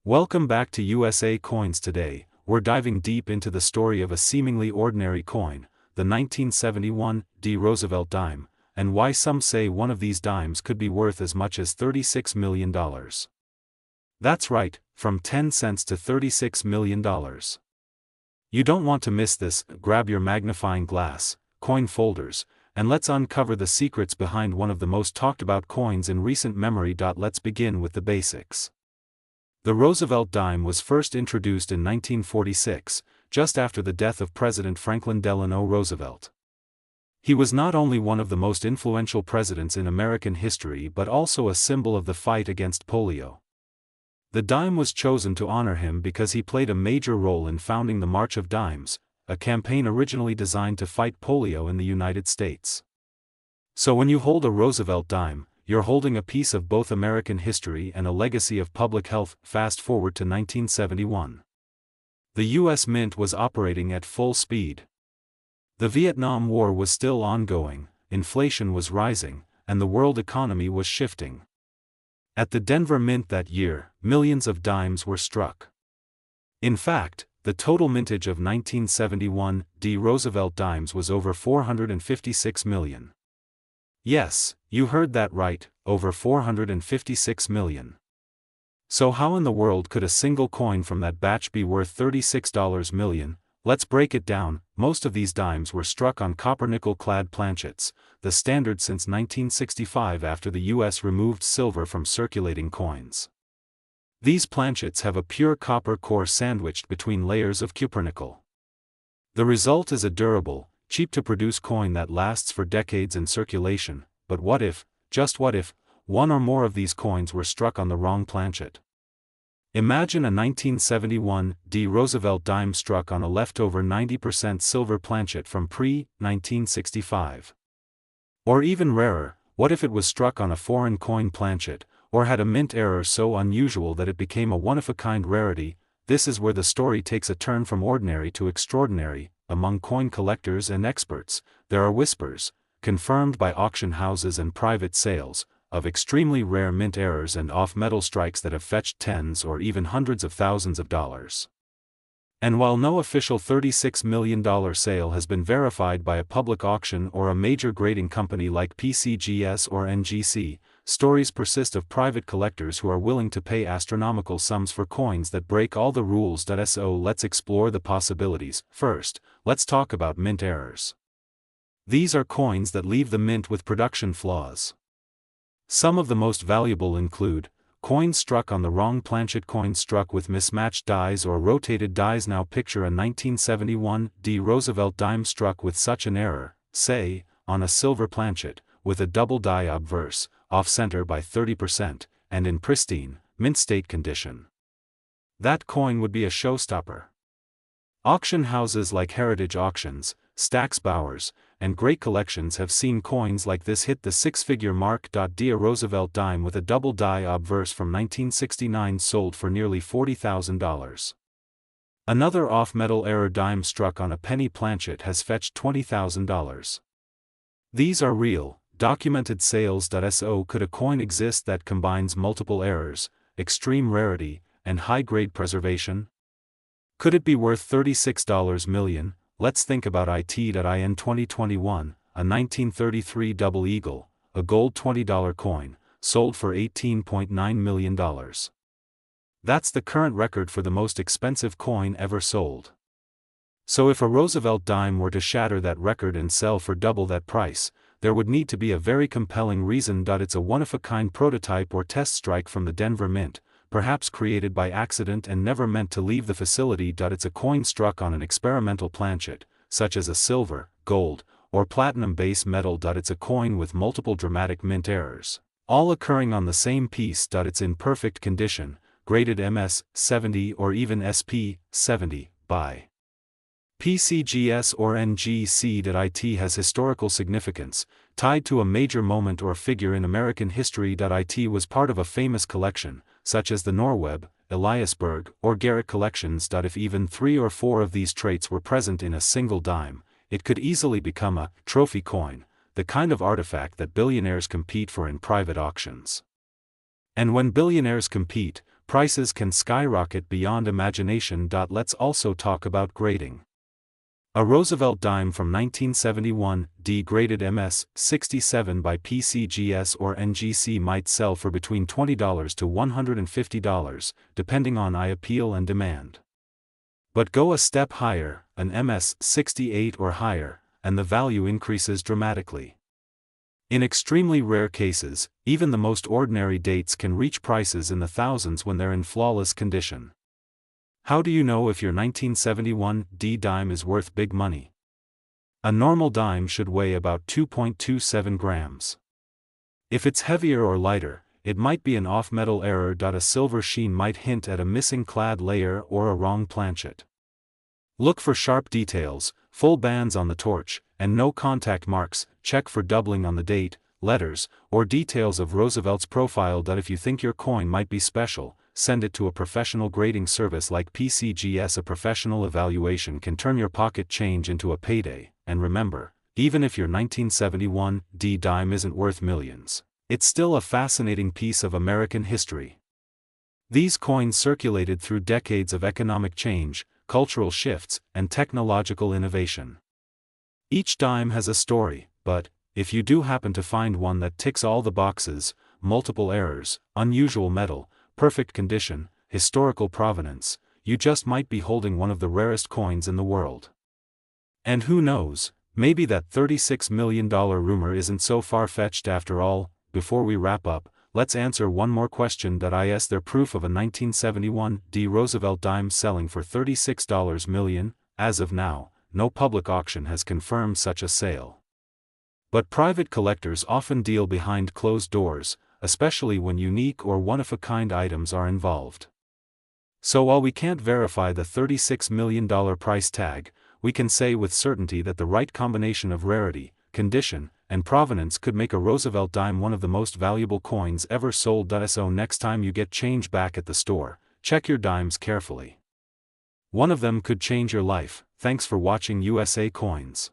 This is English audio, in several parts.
Welcome back to USA Coins. Today, we're diving deep into the story of a seemingly ordinary coin, the 1971 D. Roosevelt dime, and why some say one of these dimes could be worth as much as $36 million. That's right, from 10 cents to $36 million. You don't want to miss this. Grab your magnifying glass, coin folders, and let's uncover the secrets behind one of the most talked about coins in recent memory. Let's begin with the basics. The Roosevelt dime was first introduced in 1946, just after the death of President Franklin Delano Roosevelt. He was not only one of the most influential presidents in American history but also a symbol of the fight against polio. The dime was chosen to honor him because he played a major role in founding the March of Dimes, a campaign originally designed to fight polio in the United States. So when you hold a Roosevelt dime, you're holding a piece of both American history and a legacy of public health. Fast forward to 1971. The U.S. Mint was operating at full speed. The Vietnam War was still ongoing, inflation was rising, and the world economy was shifting. At the Denver Mint that year, millions of dimes were struck. In fact, the total mintage of 1971 D. Roosevelt dimes was over 456 million. Yes, you heard that right, over 456 million. So how in the world could a single coin from that batch be worth $36 million? Let's break it down. Most of these dimes were struck on copper-nickel-clad planchets, the standard since 1965 after the U.S. removed silver from circulating coins. These planchets have a pure copper core sandwiched between layers of cupronickel. The result is a durable, cheap-to-produce coin that lasts for decades in circulation. But what if, just what if, one or more of these coins were struck on the wrong planchet? Imagine a 1971 D. Roosevelt dime struck on a leftover 90% silver planchet from pre-1965. Or even rarer, what if it was struck on a foreign coin planchet, or had a mint error so unusual that it became a one-of-a-kind rarity? This is where the story takes a turn from ordinary to extraordinary. Among coin collectors and experts, there are whispers, confirmed by auction houses and private sales, of extremely rare mint errors and off-metal strikes that have fetched tens or even hundreds of thousands of dollars. And while no official $36 million sale has been verified by a public auction or a major grading company like PCGS or NGC, stories persist of private collectors who are willing to pay astronomical sums for coins that break all the rules. So let's explore the possibilities. First, let's talk about mint errors. These are coins that leave the mint with production flaws. Some of the most valuable include coins struck on the wrong planchet, coins struck with mismatched dies or rotated dies. Now picture a 1971 D. Roosevelt dime struck with such an error, say, on a silver planchet, with a double die obverse, off-center by 30%, and in pristine, mint state condition. That coin would be a showstopper. Auction houses like Heritage Auctions, Stack's Bowers, and Great Collections have seen coins like this hit the six-figure mark. D. A Roosevelt dime with a double die obverse from 1969 sold for nearly $40,000. Another off-metal error dime struck on a penny planchet has fetched $20,000. These are real, documented sales. So could a coin exist that combines multiple errors, extreme rarity, and high-grade preservation? Could it be worth $36 million? Let's think about it.in 2021, a 1933 Double Eagle, a gold $20 coin, sold for $18.9 million. That's the current record for the most expensive coin ever sold. So if a Roosevelt dime were to shatter that record and sell for double that price, there would need to be a very compelling reason. It's a one-of-a-kind prototype or test strike from the Denver Mint, perhaps created by accident and never meant to leave the facility. It's a coin struck on an experimental planchet, such as a silver, gold, or platinum base metal. It's a coin with multiple dramatic mint errors, all occurring on the same piece. It's in perfect condition, graded MS 70 or even SP 70 by PCGS or NGC. It has historical significance, tied to a major moment or figure in American history. It was part of a famous collection, such as the Norweb, Eliasberg, or Garrett collections. If even 3 or 4 of these traits were present in a single dime, it could easily become a trophy coin, the kind of artifact that billionaires compete for in private auctions. And when billionaires compete, prices can skyrocket beyond imagination. Let's also talk about grading. A Roosevelt dime from 1971, D graded MS-67 by PCGS or NGC might sell for between $20 to $150, depending on appeal and demand. But go a step higher, an MS-68 or higher, and the value increases dramatically. In extremely rare cases, even the most ordinary dates can reach prices in the thousands when they're in flawless condition. How do you know if your 1971 D dime is worth big money? A normal dime should weigh about 2.27 grams. If it's heavier or lighter, it might be an off-metal error. A silver sheen might hint at a missing clad layer or a wrong planchet. Look for sharp details, full bands on the torch, and no contact marks. Check for doubling on the date, letters, or details of Roosevelt's profile. If you think your coin might be special, send it to a professional grading service like PCGS. A professional evaluation can turn your pocket change into a payday. And remember, even if your 1971 D dime isn't worth millions, it's still a fascinating piece of American history. These coins circulated through decades of economic change, cultural shifts, and technological innovation. Each dime has a story, but if you do happen to find one that ticks all the boxes, multiple errors, unusual metal, perfect condition, historical provenance, you just might be holding one of the rarest coins in the world. And who knows, maybe that $36 million rumor isn't so far-fetched after all. Before we wrap up, let's answer one more question. Is there proof of a 1971 D Roosevelt dime selling for $36 million? As of now, no public auction has confirmed such a sale. But private collectors often deal behind closed doors, especially when unique or one-of-a-kind items are involved. So while we can't verify the $36 million price tag, we can say with certainty that the right combination of rarity, condition, and provenance could make a Roosevelt dime one of the most valuable coins ever sold. So next time you get change back at the store, check your dimes carefully. One of them could change your life. Thanks for watching USA Coins.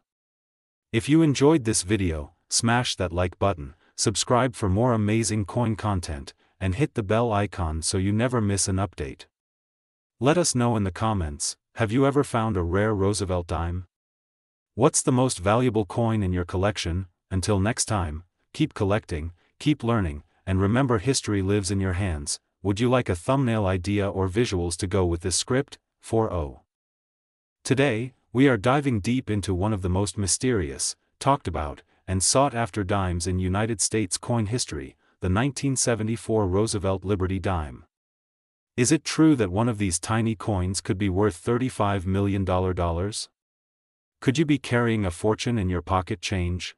If you enjoyed this video, smash that like button, subscribe for more amazing coin content, and hit the bell icon so you never miss an update. Let us know in the comments, have you ever found a rare Roosevelt dime? What's the most valuable coin in your collection? Until next time, keep collecting, keep learning, and remember history lives in your hands. Would you like a thumbnail idea or visuals to go with this script? 4-0. Today, we are diving deep into one of the most mysterious, talked about, and sought-after dimes in United States coin history, the 1974 Roosevelt Liberty dime. Is it true that one of these tiny coins could be worth $35 million? Could you be carrying a fortune in your pocket change?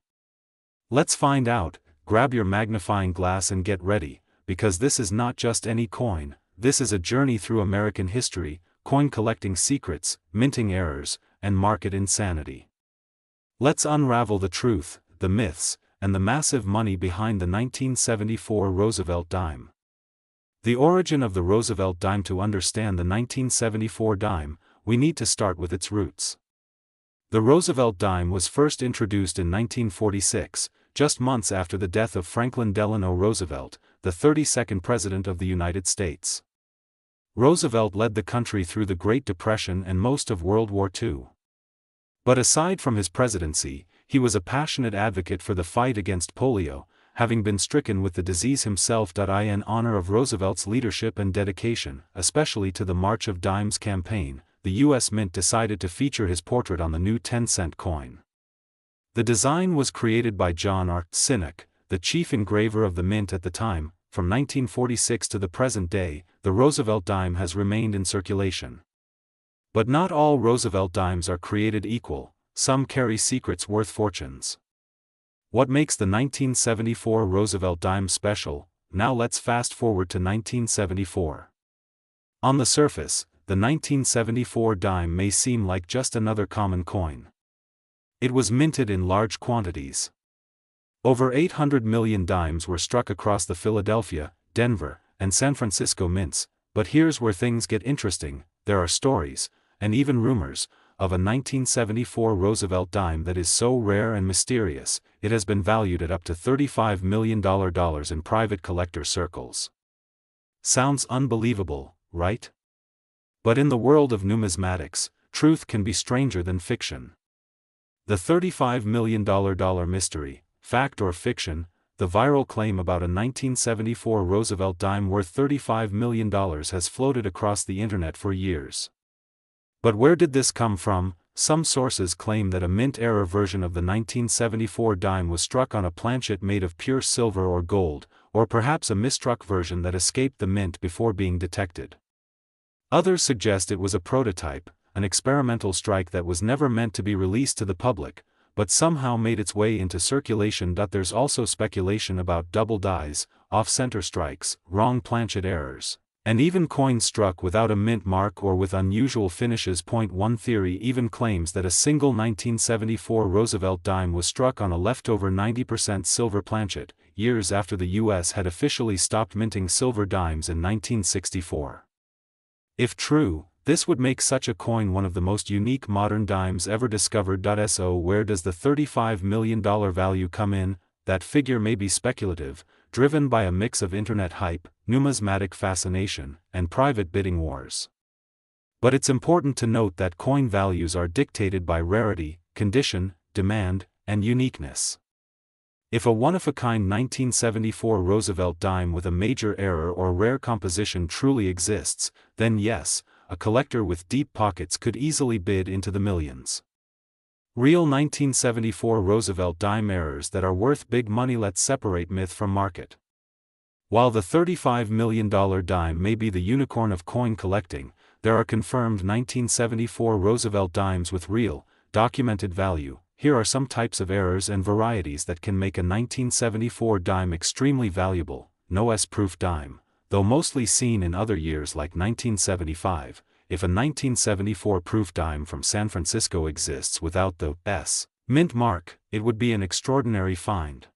Let's find out. Grab your magnifying glass and get ready, because this is not just any coin, this is a journey through American history, coin collecting secrets, minting errors, and market insanity. Let's unravel the truth, the myths, and the massive money behind the 1974 Roosevelt dime. The origin of the Roosevelt dime. To understand the 1974 dime, we need to start with its roots. The Roosevelt dime was first introduced in 1946, just months after the death of Franklin Delano Roosevelt, the 32nd President of the United States. Roosevelt led the country through the Great Depression and most of World War II. But aside from his presidency, he was a passionate advocate for the fight against polio, having been stricken with the disease himself. In honor of Roosevelt's leadership and dedication, especially to the March of Dimes campaign, the U.S. Mint decided to feature his portrait on the new 10-cent coin. The design was created by John R. Sinek, the chief engraver of the Mint at the time. From 1946 to the present day, the Roosevelt dime has remained in circulation. But not all Roosevelt dimes are created equal, some carry secrets worth fortunes. What makes the 1974 Roosevelt dime special? Now let's fast forward to 1974. On the surface, the 1974 dime may seem like just another common coin. It was minted in large quantities. Over 800 million dimes were struck across the Philadelphia, Denver, and San Francisco mints. But here's where things get interesting. There are stories, and even rumors, of a 1974 Roosevelt dime that is so rare and mysterious, it has been valued at up to $35 million in private collector circles. Sounds unbelievable, right? But in the world of numismatics, truth can be stranger than fiction. The $35 million mystery, fact or fiction, the viral claim about a 1974 Roosevelt dime worth $35 million has floated across the internet for years. But where did this come from? Some sources claim that a mint-era version of the 1974 dime was struck on a planchet made of pure silver or gold, or perhaps a mistruck version that escaped the mint before being detected. Others suggest it was a prototype, an experimental strike that was never meant to be released to the public, but somehow made its way into circulation. There's also speculation about double dies, off-center strikes, wrong planchet errors, and even coins struck without a mint mark or with unusual finishes. One theory even claims that a single 1974 Roosevelt dime was struck on a leftover 90% silver planchet, years after the US had officially stopped minting silver dimes in 1964. If true, this would make such a coin one of the most unique modern dimes ever discovered. So where does the $35 million value come in? That figure may be speculative, driven by a mix of internet hype, numismatic fascination, and private bidding wars. But it's important to note that coin values are dictated by rarity, condition, demand, and uniqueness. If a one-of-a-kind 1974 Roosevelt dime with a major error or rare composition truly exists, then yes, a collector with deep pockets could easily bid into the millions. Real 1974 Roosevelt dime errors that are worth big money. Let's separate myth from market. While the $35 million dime may be the unicorn of coin collecting, there are confirmed 1974 Roosevelt dimes with real, documented value. Here are some types of errors and varieties that can make a 1974 dime extremely valuable. No S-proof dime, though mostly seen in other years like 1975. If a 1974 proof dime from San Francisco exists without the S mint mark, it would be an extraordinary find.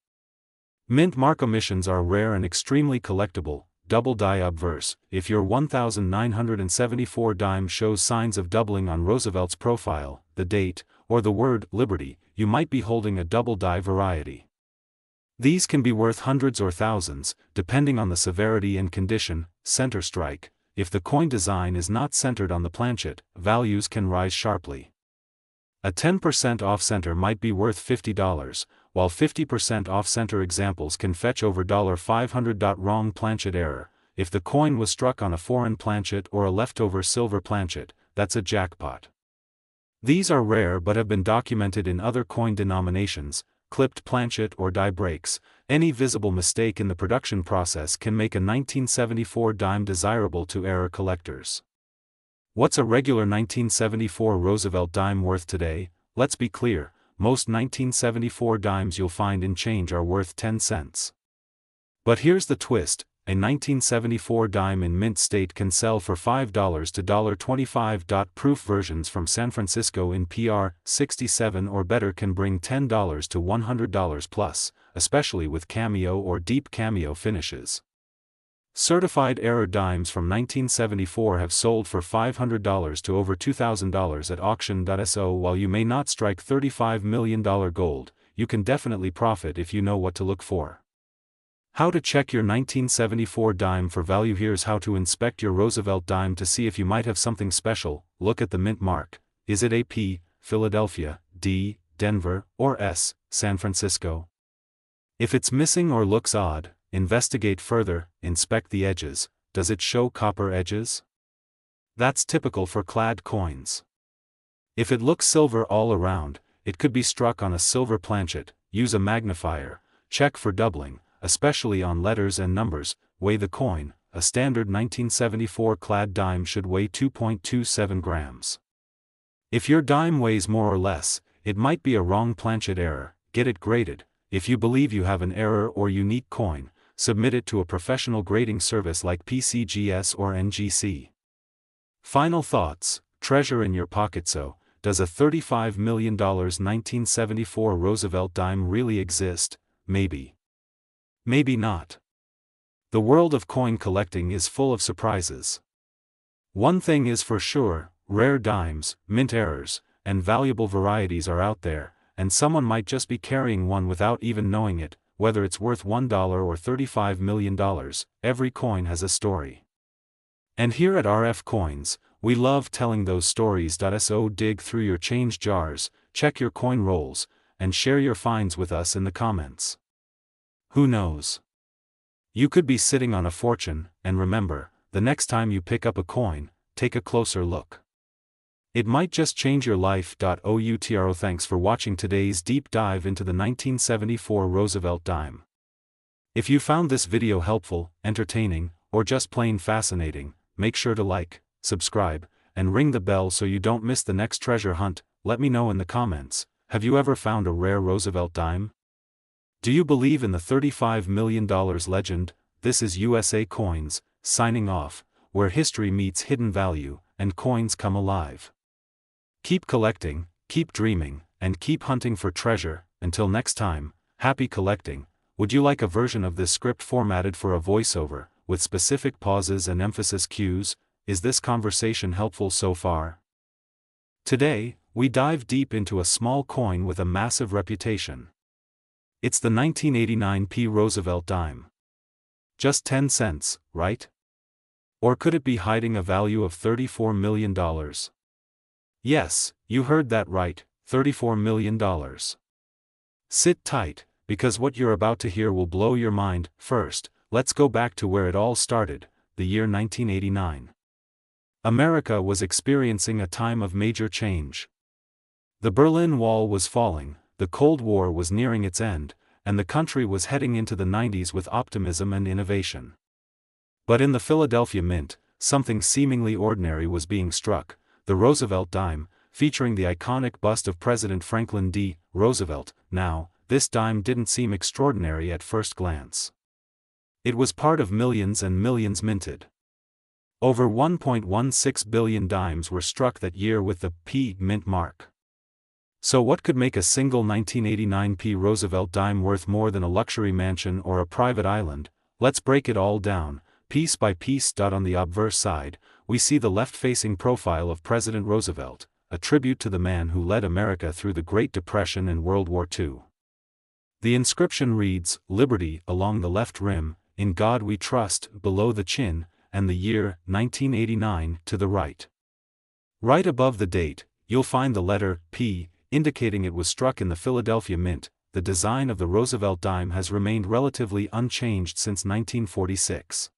Mint mark omissions are rare and extremely collectible. Double die obverse. If your 1974 dime shows signs of doubling on Roosevelt's profile, the date, or the word Liberty, you might be holding a double die variety. These can be worth hundreds or thousands, depending on the severity and condition. Center strike. If the coin design is not centered on the planchet, values can rise sharply. A 10% off-center might be worth $50, while 50% off-center examples can fetch over $500. Wrong planchet error. If the coin was struck on a foreign planchet or a leftover silver planchet, that's a jackpot. These are rare but have been documented in other coin denominations. Clipped planchet or die breaks. Any visible mistake in the production process can make a 1974 dime desirable to error collectors. What's a regular 1974 Roosevelt dime worth today? Let's be clear, most 1974 dimes you'll find in change are worth 10 cents. But here's the twist, a 1974 dime in mint state can sell for $5 to $25. Proof versions from San Francisco in PR 67 or better can bring $10 to $100 plus, especially with cameo or deep cameo finishes. Certified error dimes from 1974 have sold for $500 to over $2,000 at auction. So while you may not strike $35 million gold, you can definitely profit if you know what to look for. How to check your 1974 dime for value. Here's how to inspect your Roosevelt dime to see if you might have something special. Look at the mint mark. Is it a P, Philadelphia, D, Denver, or S, San Francisco? If it's missing or looks odd, investigate further. Inspect the edges. Does it show copper edges? That's typical for clad coins. If it looks silver all around, it could be struck on a silver planchet. Use a magnifier. Check for doubling, especially on letters and numbers. Weigh the coin. A standard 1974 clad dime should weigh 2.27 grams. If your dime weighs more or less, it might be a wrong planchet error. Get it graded. If you believe you have an error or unique coin, submit it to a professional grading service like PCGS or NGC. Final thoughts. Treasure in your pocket. So, does a $35 million 1974 Roosevelt dime really exist? Maybe. Maybe not. The world of coin collecting is full of surprises. One thing is for sure, rare dimes, mint errors, and valuable varieties are out there, and someone might just be carrying one without even knowing it. whether it's worth $1 or $35 million, every coin has a story. And here at RF Coins, we love telling those stories. So dig through your change jars, check your coin rolls, and share your finds with us in the comments. Who knows? You could be sitting on a fortune, and remember, the next time you pick up a coin, take a closer look. It might just change your life. Outro. Thanks for watching today's deep dive into the 1974 Roosevelt dime. If you found this video helpful, entertaining, or just plain fascinating, make sure to like, subscribe, and ring the bell so you don't miss the next treasure hunt. Let me know in the comments, have you ever found a rare Roosevelt dime? Do you believe in the $35 million legend? This is USA Coins, signing off, where history meets hidden value, and coins come alive. Keep collecting, keep dreaming, and keep hunting for treasure. Until next time, happy collecting. Would you like a version of this script formatted for a voiceover, with specific pauses and emphasis cues? Is this conversation helpful so far? Today, we dive deep into a small coin with a massive reputation. It's the 1989 P. Roosevelt dime. Just 10 cents, right? Or could it be hiding a value of $34 million? Yes, you heard that right, $34 million. Sit tight, because what you're about to hear will blow your mind. First, let's go back to where it all started, the year 1989. America was experiencing a time of major change. The Berlin Wall was falling, the Cold War was nearing its end, and the country was heading into the 90s with optimism and innovation. But in the Philadelphia Mint, something seemingly ordinary was being struck, the Roosevelt dime, featuring the iconic bust of President Franklin D. Roosevelt. Now, this dime didn't seem extraordinary at first glance. It was part of millions and millions minted. Over 1.16 billion dimes were struck that year with the P mint mark. So what could make a single 1989 P. Roosevelt dime worth more than a luxury mansion or a private island? Let's break it all down, piece by piece. On the obverse side, we see the left-facing profile of President Roosevelt, a tribute to the man who led America through the Great Depression and World War II. The inscription reads, "Liberty," along the left rim, "In God We Trust," below the chin, and the year, 1989, to the right. Right above the date, you'll find the letter P, indicating it was struck in the Philadelphia Mint. The design of the Roosevelt dime has remained relatively unchanged since 1946.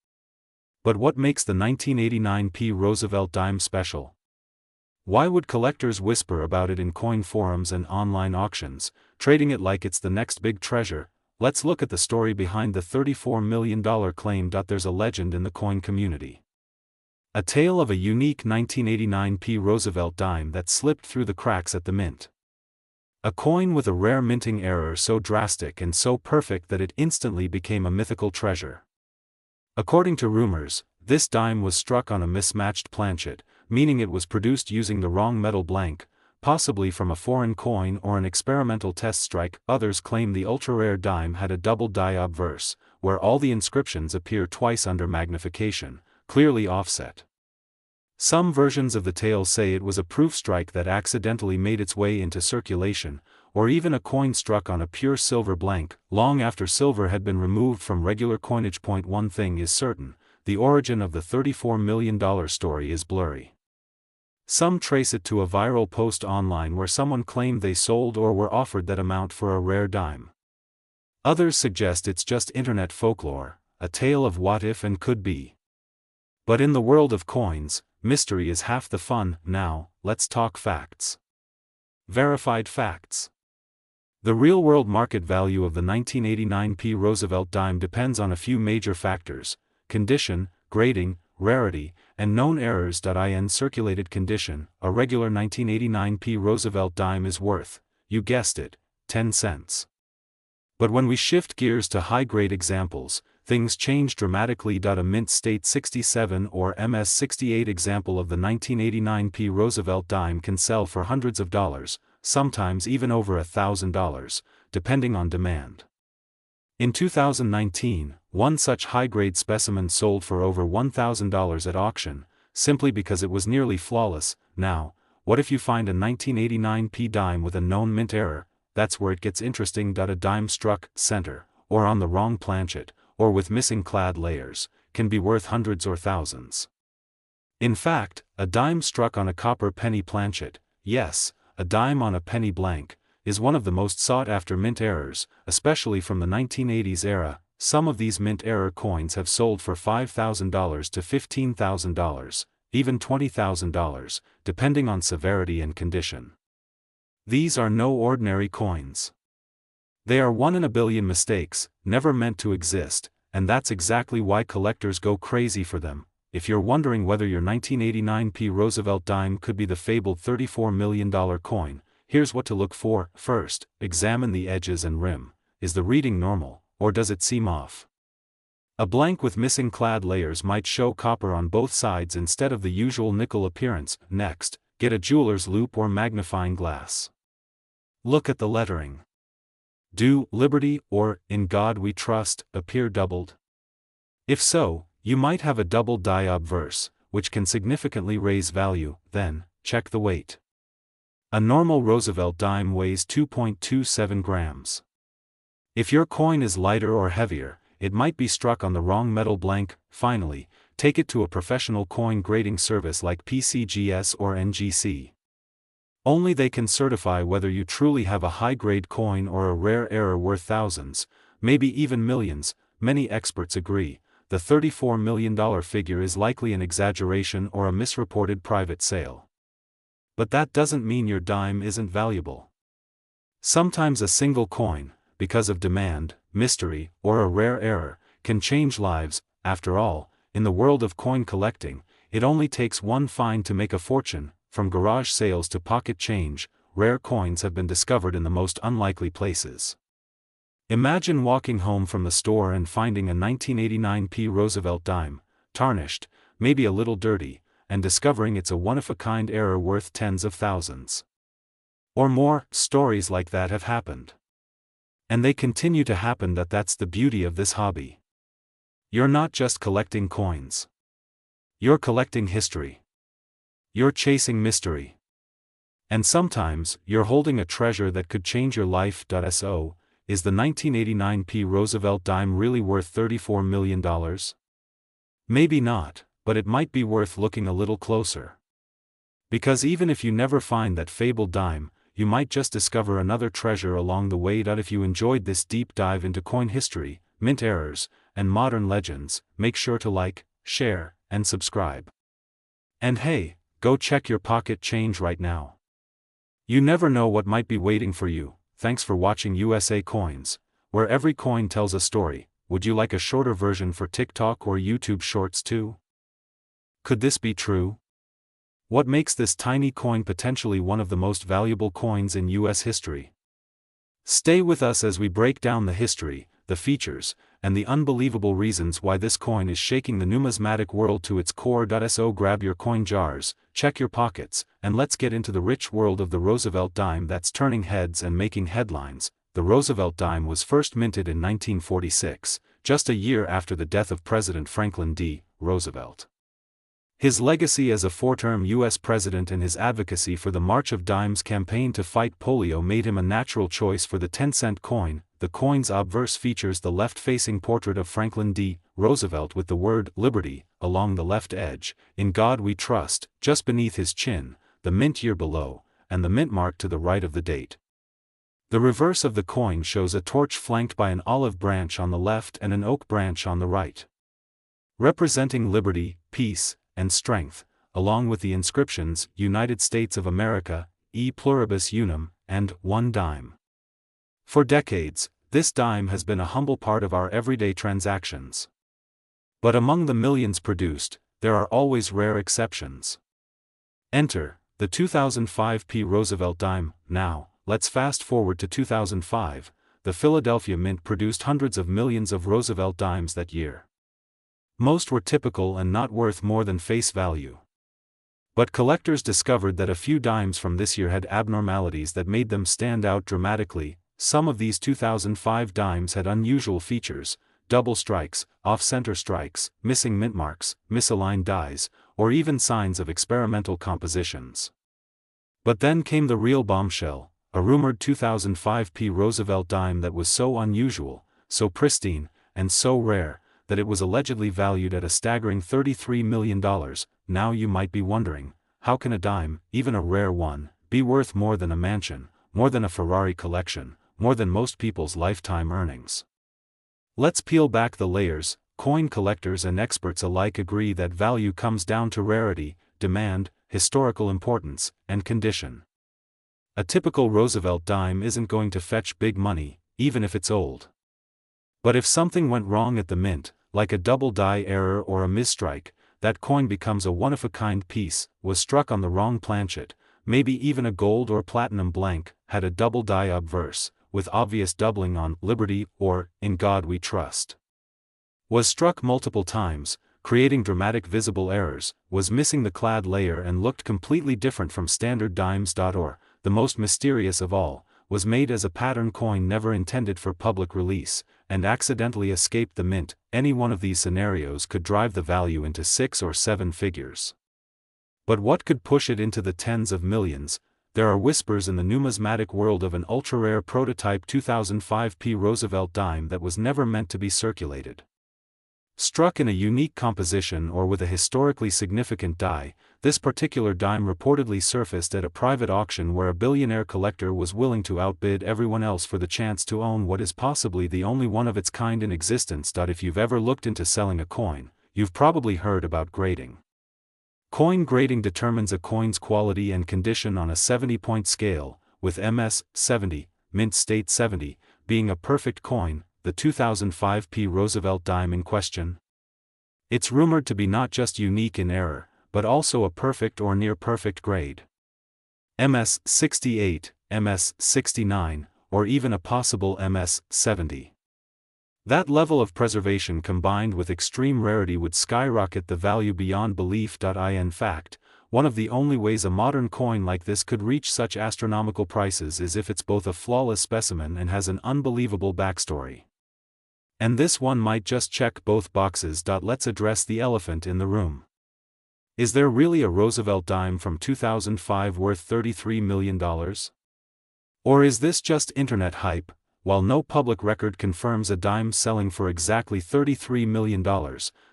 But what makes the 1989 P. Roosevelt dime special? Why would collectors whisper about it in coin forums and online auctions, trading it like it's the next big treasure? Let's look at the story behind the $34 million claim. There's a legend in the coin community. A tale of a unique 1989 P. Roosevelt dime that slipped through the cracks at the mint. A coin with a rare minting error so drastic and so perfect that it instantly became a mythical treasure. According to rumors, this dime was struck on a mismatched planchet, meaning it was produced using the wrong metal blank, possibly from a foreign coin or an experimental test strike. Others claim the ultra-rare dime had a double die obverse, where all the inscriptions appear twice under magnification, clearly offset. Some versions of the tale say it was a proof strike that accidentally made its way into circulation, or even a coin struck on a pure silver blank, long after silver had been removed from regular coinage. One thing is certain, the origin of the $34 million story is blurry. Some trace it to a viral post online where someone claimed they sold or were offered that amount for a rare dime. Others suggest it's just internet folklore, a tale of what if and could be. But in the world of coins, mystery is half the fun. Now, let's talk facts. Verified facts. The real-world market value of the 1989 P. Roosevelt dime depends on a few major factors: condition, grading, rarity, and known errors. In circulated condition, a regular 1989 P. Roosevelt dime is worth, you guessed it, 10 cents. But when we shift gears to high-grade examples, things change dramatically. A Mint State 67 or MS 68 example of the 1989 P. Roosevelt dime can sell for hundreds of dollars, sometimes even over $1,000, depending on demand. In 2019, one such high-grade specimen sold for over $1,000 at auction, simply because it was nearly flawless. Now, what if you find a 1989 P dime with a known mint error? That's where it gets interesting. A dime struck center, or on the wrong planchet, or with missing clad layers, can be worth hundreds or thousands. In fact, a dime struck on a copper penny planchet, yes, a dime on a penny blank, is one of the most sought-after mint errors, especially from the 1980s era. Some of these mint error coins have sold for $5,000 to $15,000, even $20,000, depending on severity and condition. These are no ordinary coins. They are one in a billion mistakes, never meant to exist, and that's exactly why collectors go crazy for them. If you're wondering whether your 1989 P. Roosevelt dime could be the fabled $34 million coin, here's what to look for. First, examine the edges and rim. Is the reading normal, or does it seem off? A blank with missing clad layers might show copper on both sides instead of the usual nickel appearance. Next, get a jeweler's loupe or magnifying glass. Look at the lettering. Do Liberty or In God We Trust appear doubled? If so, you might have a double die obverse, which can significantly raise value. Then, check the weight. A normal Roosevelt dime weighs 2.27 grams. If your coin is lighter or heavier, it might be struck on the wrong metal blank. Finally, take it to a professional coin grading service like PCGS or NGC. Only they can certify whether you truly have a high-grade coin or a rare error worth thousands, maybe even millions. Many experts agree, the $34 million figure is likely an exaggeration or a misreported private sale. But that doesn't mean your dime isn't valuable. Sometimes a single coin, because of demand, mystery, or a rare error, can change lives. After all, in the world of coin collecting, it only takes one find to make a fortune. From garage sales to pocket change, rare coins have been discovered in the most unlikely places. Imagine walking home from the store and finding a 1989 P. Roosevelt dime, tarnished, maybe a little dirty, and discovering it's a one-of-a-kind error worth tens of thousands. Or more. Stories like that have happened. And they continue to happen. That's the beauty of this hobby. You're not just collecting coins. You're collecting history. You're chasing mystery. And sometimes, you're holding a treasure that could change your life. So, is the 1989 P. Roosevelt dime really worth $34 million? Maybe not, but it might be worth looking a little closer. Because even if you never find that fabled dime, you might just discover another treasure along the way. If you enjoyed this deep dive into coin history, mint errors, and modern legends, make sure to like, share, and subscribe. And hey, go check your pocket change right now. You never know what might be waiting for you. Thanks for watching USA Coins, where every coin tells a story. Would you like a shorter version for TikTok or YouTube Shorts too? Could this be true? What makes this tiny coin potentially one of the most valuable coins in US history? Stay with us as we break down the history, the features, and the unbelievable reasons why this coin is shaking the numismatic world to its core. So grab your coin jars, check your pockets, and let's get into the rich world of the Roosevelt dime that's turning heads and making headlines. The Roosevelt dime was first minted in 1946, just a year after the death of President Franklin D. Roosevelt. His legacy as a four-term U.S. president and his advocacy for the March of Dimes campaign to fight polio made him a natural choice for the 10-cent coin. The coin's obverse features the left-facing portrait of Franklin D. Roosevelt with the word Liberty along the left edge, In God We Trust, just beneath his chin, the mint year below, and the mint mark to the right of the date. The reverse of the coin shows a torch flanked by an olive branch on the left and an oak branch on the right, representing liberty, peace, and strength, along with the inscriptions, United States of America, E pluribus unum, and one dime. For decades, this dime has been a humble part of our everyday transactions. But among the millions produced, there are always rare exceptions. Enter the 2005 P. Roosevelt dime. Now, let's fast forward to 2005. The Philadelphia Mint produced hundreds of millions of Roosevelt dimes that year. Most were typical and not worth more than face value. But collectors discovered that a few dimes from this year had abnormalities that made them stand out dramatically. Some of these 2005 dimes had unusual features: double strikes, off-center strikes, missing mint marks, misaligned dies, or even signs of experimental compositions. But then came the real bombshell, a rumored 2005 P. Roosevelt dime that was so unusual, so pristine, and so rare, that it was allegedly valued at a staggering $33 million. Now you might be wondering, how can a dime, even a rare one, be worth more than a mansion, more than a Ferrari collection, more than most people's lifetime earnings? Let's peel back the layers. Coin collectors and experts alike agree that value comes down to rarity, demand, historical importance, and condition. A typical Roosevelt dime isn't going to fetch big money, even if it's old. But if something went wrong at the mint, like a double die error or a misstrike, that coin becomes a one-of-a-kind piece, was struck on the wrong planchet, maybe even a gold or platinum blank, had a double die obverse, with obvious doubling on Liberty or In God We Trust. Was struck multiple times, creating dramatic visible errors, was missing the clad layer and looked completely different from standard dimes. Or, the most mysterious of all, was made as a pattern coin never intended for public release, and accidentally escaped the mint. Any one of these scenarios could drive the value into 6 or 7 figures. But what could push it into the tens of millions? There are whispers in the numismatic world of an ultra-rare prototype 2005 P. Roosevelt dime that was never meant to be circulated. Struck in a unique composition or with a historically significant die, this particular dime reportedly surfaced at a private auction where a billionaire collector was willing to outbid everyone else for the chance to own what is possibly the only one of its kind in existence. If you've ever looked into selling a coin, you've probably heard about grading. Coin grading determines a coin's quality and condition on a 70-point scale, with MS 70, mint state 70, being a perfect coin. The 2005 P. Roosevelt dime in question? It's rumored to be not just unique in error, but also a perfect or near-perfect grade. MS 68, MS 69, or even a possible MS 70. That level of preservation combined with extreme rarity would skyrocket the value beyond belief. In fact, one of the only ways a modern coin like this could reach such astronomical prices is if it's both a flawless specimen and has an unbelievable backstory. And this one might just check both boxes. Let's address the elephant in the room. Is there really a Roosevelt dime from 2005 worth $33 million? Or is this just internet hype? While no public record confirms a dime selling for exactly $33 million,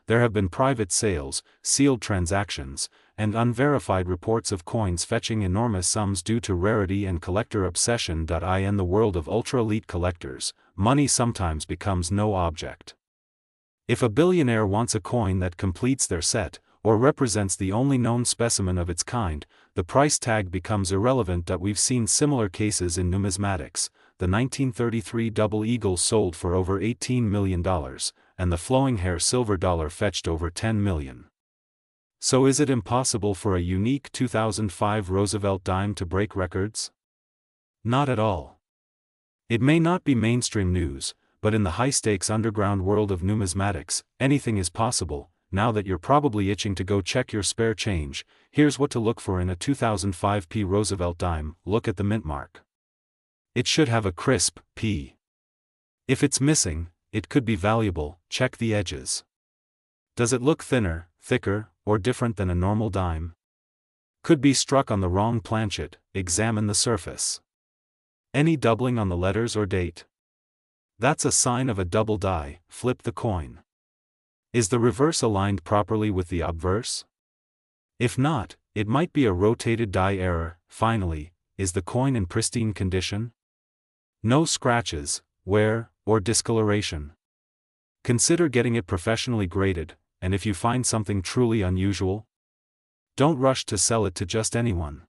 there have been private sales, sealed transactions, and unverified reports of coins fetching enormous sums due to rarity and collector obsession. In the world of ultra-elite collectors, money sometimes becomes no object. If a billionaire wants a coin that completes their set, or represents the only known specimen of its kind, the price tag becomes irrelevant. We've seen similar cases in numismatics. The 1933 Double Eagle sold for over $18 million, and the flowing hair silver dollar fetched over $10 million. So is it impossible for a unique 2005 Roosevelt dime to break records? Not at all. It may not be mainstream news, but in the high-stakes underground world of numismatics, anything is possible. Now that you're probably itching to go check your spare change, here's what to look for in a 2005 P. Roosevelt dime. Look at the mint mark. It should have a crisp P. If it's missing, it could be valuable. Check the edges. Does it look thinner, thicker, or different than a normal dime? Could be struck on the wrong planchet. Examine the surface. Any doubling on the letters or date? That's a sign of a double die. Flip the coin. Is the reverse aligned properly with the obverse? If not, it might be a rotated die error. Finally, is the coin in pristine condition? No scratches, wear, or discoloration. Consider getting it professionally graded, and if you find something truly unusual, don't rush to sell it to just anyone.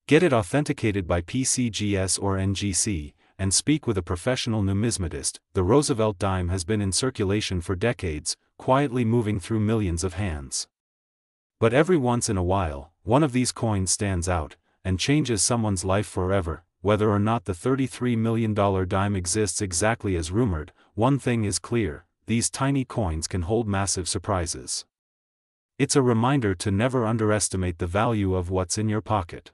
Get it authenticated by PCGS or NGC, and speak with a professional numismatist. The Roosevelt dime has been in circulation for decades, quietly moving through millions of hands. But every once in a while, one of these coins stands out, and changes someone's life forever. Whether or not the $33 million dime exists exactly as rumored, one thing is clear: these tiny coins can hold massive surprises. It's a reminder to never underestimate the value of what's in your pocket.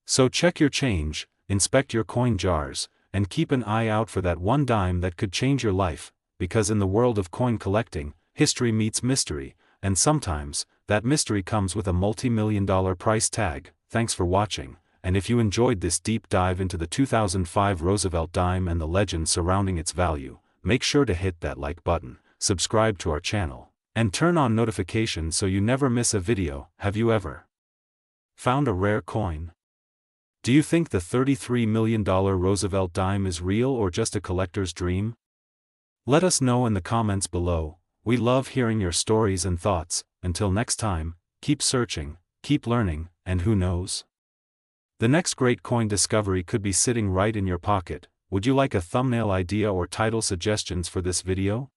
So check your change, inspect your coin jars, and keep an eye out for that one dime that could change your life, because in the world of coin collecting, history meets mystery, and sometimes, that mystery comes with a multi-million-dollar price tag. Thanks for watching, and if you enjoyed this deep dive into the 2005 Roosevelt dime and the legend surrounding its value, make sure to hit that like button, subscribe to our channel, and turn on notifications so you never miss a video. Have you ever found a rare coin? Do you think the $33 million Roosevelt dime is real or just a collector's dream? Let us know in the comments below. We love hearing your stories and thoughts. Until next time, keep searching, keep learning, and who knows? The next great coin discovery could be sitting right in your pocket. Would you like a thumbnail idea or title suggestions for this video?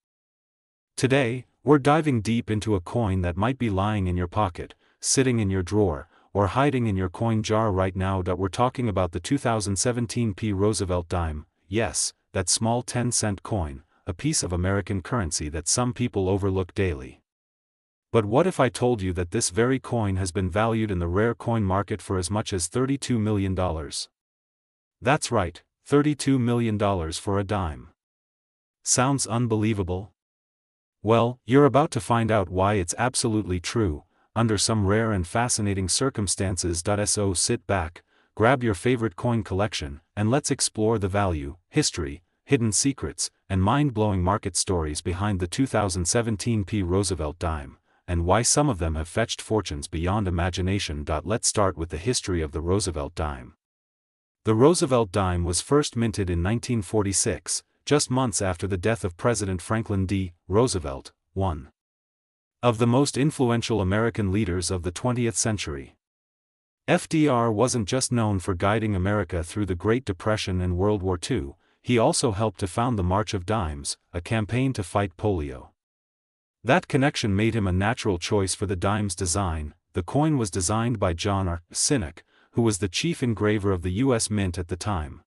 Today, we're diving deep into a coin that might be lying in your pocket, sitting in your drawer, or hiding in your coin jar right now. We're talking about the 2017 Roosevelt dime. Yes, that small 10-cent coin, a piece of American currency that some people overlook daily. But what if I told you that this very coin has been valued in the rare coin market for as much as $32 million? That's right, $32 million for a dime. Sounds unbelievable? Well, you're about to find out why it's absolutely true, under some rare and fascinating circumstances. So sit back, grab your favorite coin collection, and let's explore the value, history, hidden secrets, and mind-blowing market stories behind the 2017 Roosevelt dime, and why some of them have fetched fortunes beyond imagination. Let's start with the history of the Roosevelt dime. The Roosevelt dime was first minted in 1946, just months after the death of President Franklin D. Roosevelt, one of the most influential American leaders of the 20th century. FDR wasn't just known for guiding America through the Great Depression and World War II, he also helped to found the March of Dimes, a campaign to fight polio. That connection made him a natural choice for the dime's design. The coin was designed by John R. Sinnock, who was the chief engraver of the U.S. Mint at the time.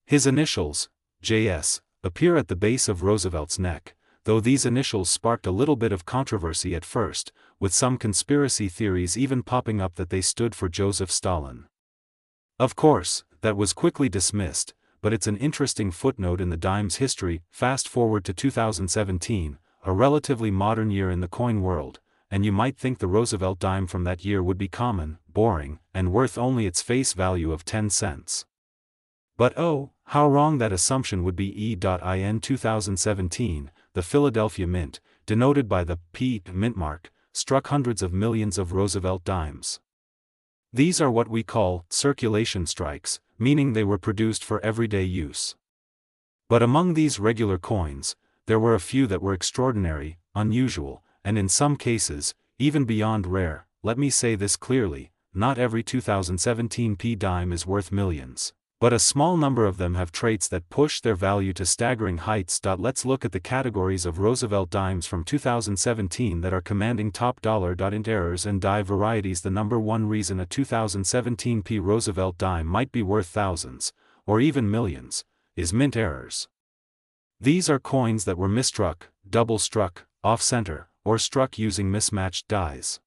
His initials, J.S., appear at the base of Roosevelt's neck, though these initials sparked a little bit of controversy at first, with some conspiracy theories even popping up that they stood for Joseph Stalin. Of course, that was quickly dismissed, but it's an interesting footnote in the dime's history. Fast forward to 2017, a relatively modern year in the coin world, and you might think the Roosevelt dime from that year would be common, boring, and worth only its face value of 10 cents. But oh, how wrong that assumption would be. In 2017, the Philadelphia Mint, denoted by the P mint mark, struck hundreds of millions of Roosevelt dimes. These are what we call circulation strikes, meaning they were produced for everyday use. But among these regular coins, there were a few that were extraordinary, unusual, and in some cases, even beyond rare. Let me say this clearly, not every 2017 dime is worth millions, but a small number of them have traits that push their value to staggering heights. Let's look at the categories of Roosevelt dimes from 2017 that are commanding top dollar. Int errors and die varieties. The number one reason a 2017 Roosevelt dime might be worth thousands, or even millions, is mint errors. These are coins that were misstruck, double-struck, off-center, or struck using mismatched dies.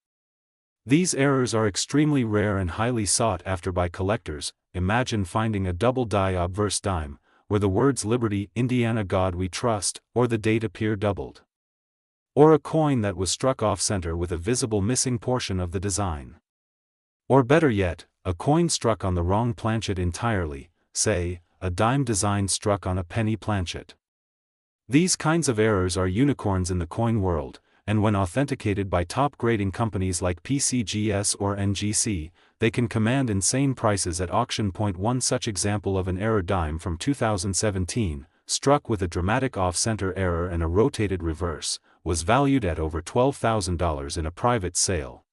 These errors are extremely rare and highly sought after by collectors. Imagine finding a double die obverse dime, where the words Liberty, Indiana, God We Trust, or the date appear doubled. Or a coin that was struck off-center with a visible missing portion of the design. Or better yet, a coin struck on the wrong planchet entirely, say, a dime design struck on a penny planchet. These kinds of errors are unicorns in the coin world, and when authenticated by top grading companies like PCGS or NGC, they can command insane prices at auction. One such example of an error dime from 2017, struck with a dramatic off-center error and a rotated reverse, was valued at over $12,000 in a private sale.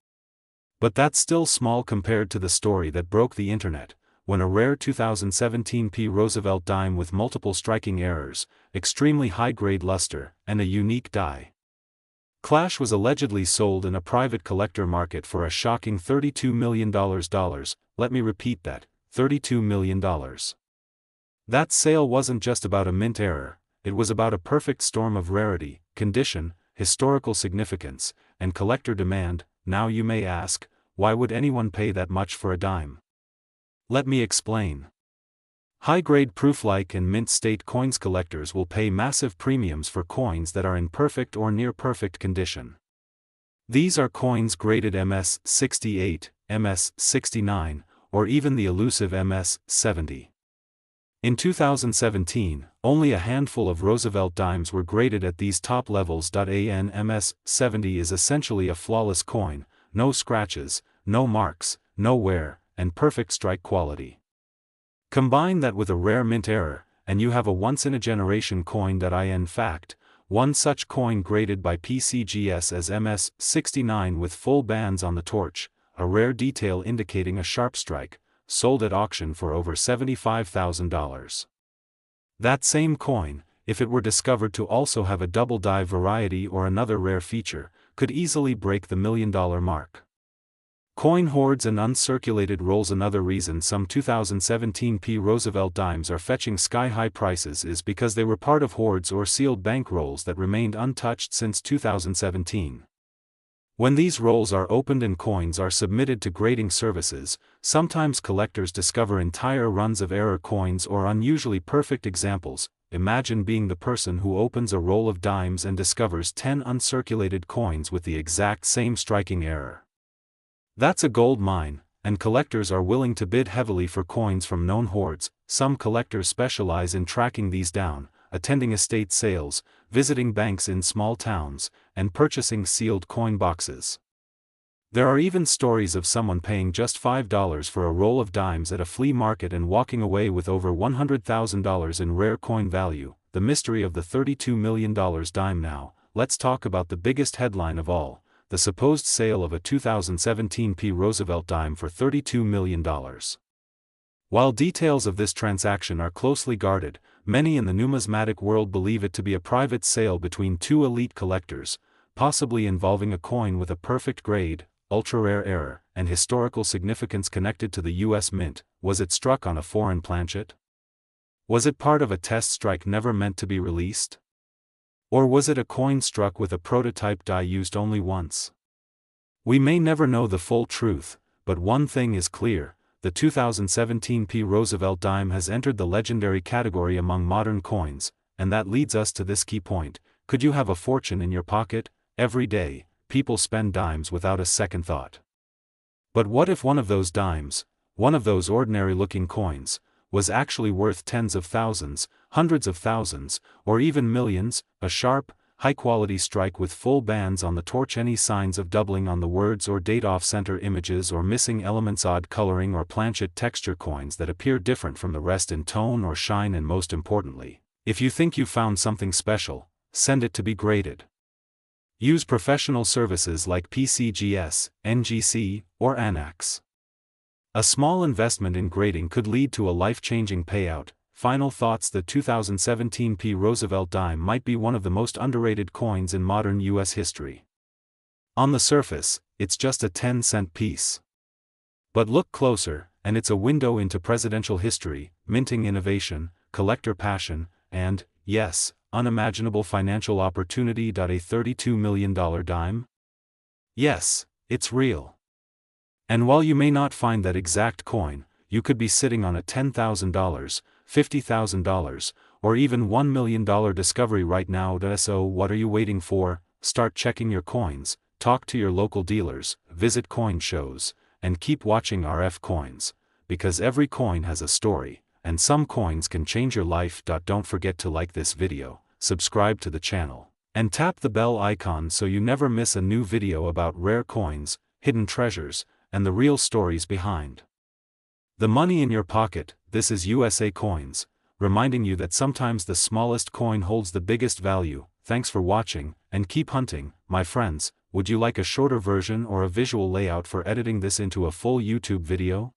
But that's still small compared to the story that broke the internet, when a rare 2017 Roosevelt dime with multiple striking errors, extremely high-grade luster, and a unique die clash was allegedly sold in a private collector market for a shocking $32 million. Let me repeat that, $32 million. That sale wasn't just about a mint error, it was about a perfect storm of rarity, condition, historical significance, and collector demand. Now you may ask, why would anyone pay that much for a dime? Let me explain. High-grade proof-like and mint-state coins collectors will pay massive premiums for coins that are in perfect or near-perfect condition. These are coins graded MS-68, MS-69, or even the elusive MS-70. In 2017, only a handful of Roosevelt dimes were graded at these top levels. An MS-70 is essentially a flawless coin, no scratches, no marks, no wear, and perfect strike quality. Combine that with a rare mint error, and you have a once-in-a-generation coin. In fact, one such coin graded by PCGS as MS-69 with full bands on the torch, a rare detail indicating a sharp strike, sold at auction for over $75,000. That same coin, if it were discovered to also have a double die variety or another rare feature, could easily break the $1 million mark. Coin hoards and uncirculated rolls. Another reason some 2017 P. Roosevelt dimes are fetching sky-high prices is because they were part of hoards or sealed bank rolls that remained untouched since 2017. When these rolls are opened and coins are submitted to grading services, sometimes collectors discover entire runs of error coins or unusually perfect examples. Imagine being the person who opens a roll of dimes and discovers 10 uncirculated coins with the exact same striking error. That's a gold mine, and collectors are willing to bid heavily for coins from known hoards. Some collectors specialize in tracking these down, attending estate sales, visiting banks in small towns, and purchasing sealed coin boxes. There are even stories of someone paying just $5 for a roll of dimes at a flea market and walking away with over $100,000 in rare coin value. The mystery of the $32 million dime. Now, let's talk about the biggest headline of all, the supposed sale of a 2017 P. Roosevelt dime for $32 million. While details of this transaction are closely guarded, many in the numismatic world believe it to be a private sale between two elite collectors, possibly involving a coin with a perfect grade, ultra-rare error, and historical significance connected to the U.S. Mint. Was it struck on a foreign planchet? Was it part of a test strike never meant to be released? Or was it a coin struck with a prototype die used only once? We may never know the full truth, but one thing is clear. The 2017 P. Roosevelt dime has entered the legendary category among modern coins, and that leads us to this key point. Could you have a fortune in your pocket? Every day, people spend dimes without a second thought. But what if one of those dimes, one of those ordinary-looking coins, was actually worth tens of thousands, hundreds of thousands, or even millions? A sharp, high-quality strike with full bands on the torch. Any signs of doubling on the words or date, off-center images or missing elements, odd coloring or planchet texture, coins that appear different from the rest in tone or shine. And most importantly, if you think you found something special, send it to be graded. Use professional services like PCGS, NGC, or Annex. A small investment in grading could lead to a life-changing payout. Final thoughts: the 2017 P. Roosevelt dime might be one of the most underrated coins in modern U.S. history. On the surface, it's just a 10-cent piece. But look closer, and it's a window into presidential history, minting innovation, collector passion, and, yes, unimaginable financial opportunity. A $32 million dime? Yes, it's real. And while you may not find that exact coin, you could be sitting on a $10,000, $50,000, or even $1 million discovery right now. So what are you waiting for? Start checking your coins, talk to your local dealers, visit coin shows, and keep watching RF Coins, because every coin has a story, and some coins can change your life. Don't forget to like this video, subscribe to the channel, and tap the bell icon so you never miss a new video about rare coins, hidden treasures, and the real stories behind the money in your pocket. This is USA Coins, reminding you that sometimes the smallest coin holds the biggest value. Thanks for watching, and keep hunting, my friends. Would you like a shorter version or a visual layout for editing this into a full YouTube video?